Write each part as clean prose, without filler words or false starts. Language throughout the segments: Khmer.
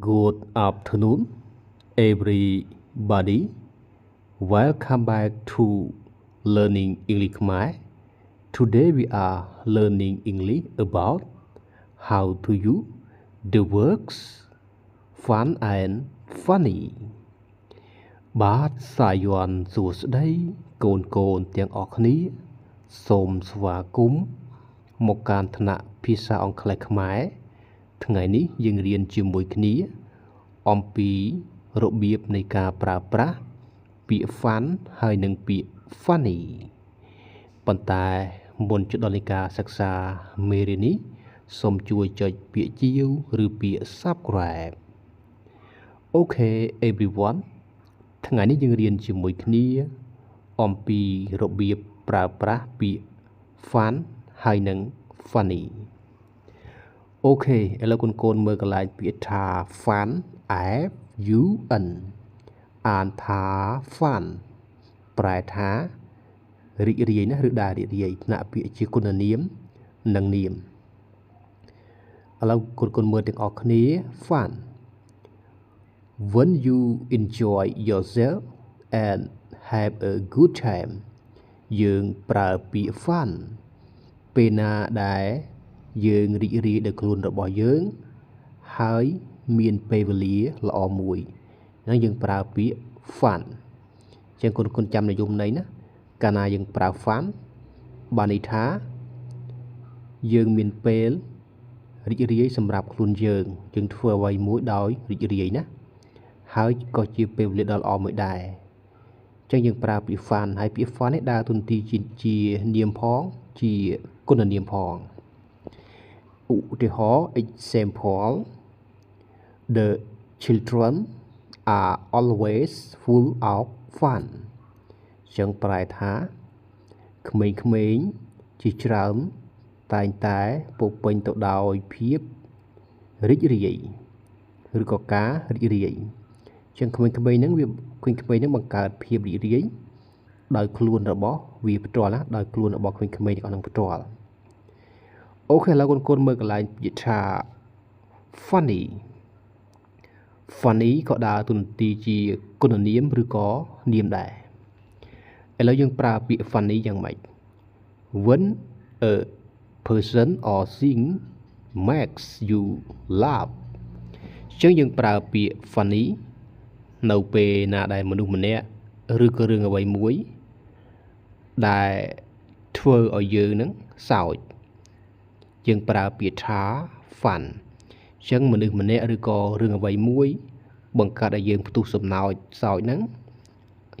Good afternoon, everybody. Welcome back to Learning English Khmer. Today we are learning English about how to use the words fun and funny. បាទសាយ័ន្តសួស្តីកូនទាំងអស់គ្នាសូមស្វាគមន៍មកកាន់ថ្នាក់ភាសាអង់គ្លេសខ្មែរថ្ងៃនេះយើងរៀនជាមួយគ្នាអំពីរបៀបនៃការប្រើប្រាស់ពាក្យ fun ហើយនិងពាក្យ funny ប៉ុន្តែមុនដល់នៃការសិក្សាមេរៀននេះសូមជួយចុចពាក្យជាវឬពាក្យ subscribe Okay everyone ថ្ងៃនេះយើងរៀនជាមួយគ្នាអំពីរបៀបប្រើប្រាស់ពាក្យ fun ហើយនិង funny អូខេឥឡូវកូនមើលកន្លែងពាក្យថា fun F U N អានថា fun ប្រែថារីករាយណាឬដែលរីករាយថ្នាក់ពាក្យជាគុណនាមនិងនាមឥឡូវកូនមើលទាំងអស់គ្នា fun When you enjoy yourself and have a good time យើងប្រើពាក្យ fun ពេលណាដែលយើងរីករាយដោយខ្លួនរបស់យើងហើយមានពេលវេលាល្អមួយហ្នឹងយើងប្រើពាក្យ fun ចឹងកូនចាំនិយមន័យណាកាលណាយើងប្រើ fun បានន័យថាយើងមានពេលរីករាយសម្រាប់ខ្លួនយើងធ្វើអ្វីមួយដោយរីករាយណាហើយក៏ជាពេលវេលាដ៏ល្អមួយដែរចឹងយើងប្រើពាក្យ fun ហើយពាក្យ fun នេះដើរតួនាទីជានាមផងជាគុណនាមផងឧទាហរណ៍ example The children are always full of fun ចឹងប្រែថាក្មេងៗជាច្រើនតែងតែពោរពេញទៅដោយភាពរីករាយឬក៏ការរីករាយចឹងក្មេងៗហ្នឹងបង្កើតភាពរីករាយដោយខ្លួនរបស់វាផ្ទាល់ណាដោយខ្លួនរបស់ក្មេងៗទាំងអស់ហ្នឹងផ្ទាល់អូខេឥឡូវកូនមើលកន្លែងពាក្យថា funny ក៏ដើរតួនាទីជាគុណនាមឬក៏នាមដែរឥឡូវយើងប្រើពាក្យ funny យ៉ាងម៉េច When a person or thing makes you laugh ចឹងយើងប្រើពាក្យ funny នៅពេលណាដែលមនុស្សម្នាក់ឬក៏រឿងអ្វីមួយដែលធ្វើឲ្យយើងនឹងសើចយើងប្រើពាក្យថា fun ចឹងមនុស្សម្នាក់ឬក៏រឿងអ្វីមួយបង្កើតឲ្យយើងផ្ទុះសំណើចសើចហ្នឹង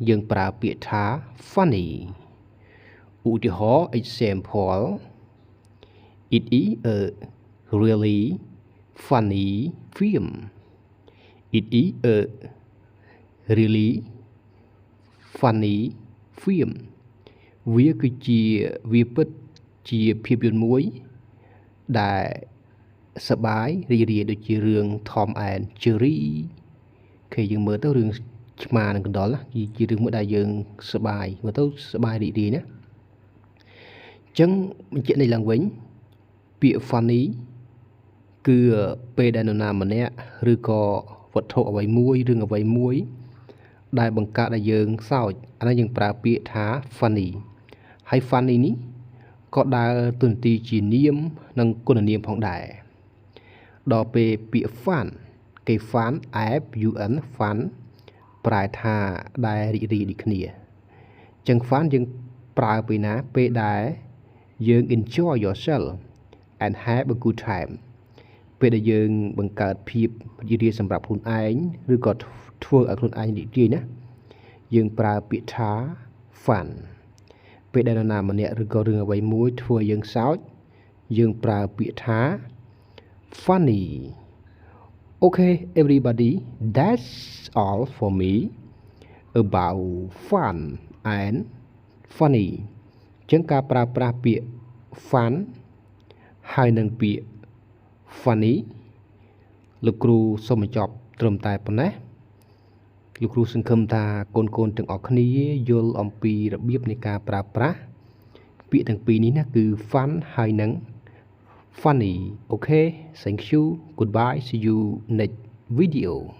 យើងប្រើពាក្យថា funny ឧទាហរណ៍ example It is a really funny film It is a really funny film វាពិតជាភាពយន្តមួយដែលសប្បាយរីករាយដូចជារឿង Tom and Jerry គេយើងមើលទៅរឿងឆ្មានិងកណ្ដុរជារឿងមួយដែលយើងសប្បាយមើលទៅសប្បាយរីករាយណាអញ្ចឹងបញ្ជាក់នេះឡើងវិញពាក្យ funny គឺពេលដែលនរណាម្នាក់ឬក៏វត្ថុអ្វីមួយរឿងអ្វីមួយដែលបង្កើតឲ្យយើងសើចអានេះយើងប្រើពាក្យថា funny ហើយ funny នេះក៏ដើរតួនាទីជានាមនិងគុណនាមផងដែរដល់ពេលពាក្យ fun គេ fun F U N fun ប្រែថាដែលរីករាយដូចគ្នាចឹង fun យើងប្រើពេលណាពេលដែលយើង enjoy yourself and have a good time ពេលដែលយើងបង្កើតភាពរីករាយសម្រាប់ខ្លួនឯងឬក៏ធ្វើឲ្យខ្លួនឯងរីករាយណាយើងប្រើពាក្យថា fun ពេលដែលនរណាម្នាក់ឬក៏រឿងអ្វីមួយធ្វើឲ្យយើងសើចយើងប្រើពាក្យថា funny Okay everybody that's all for me about fun and funny ចឹងការប្រើប្រាស់ពាក្យ fun ហើយនិងពាក្យ funny លោកគ្រូសូមបញ្ចប់ត្រឹមតែប៉ុណ្ណេះលោកគ្រូសង្ឃឹមថាកូនទាំងអស់គ្នាយល់អំពីរបៀបនៃការប្រើប្រាស់ពាក្យទាំងពីរនេះណាគឺ fun ហើយនិង funny Okay thank you goodbye see you next video.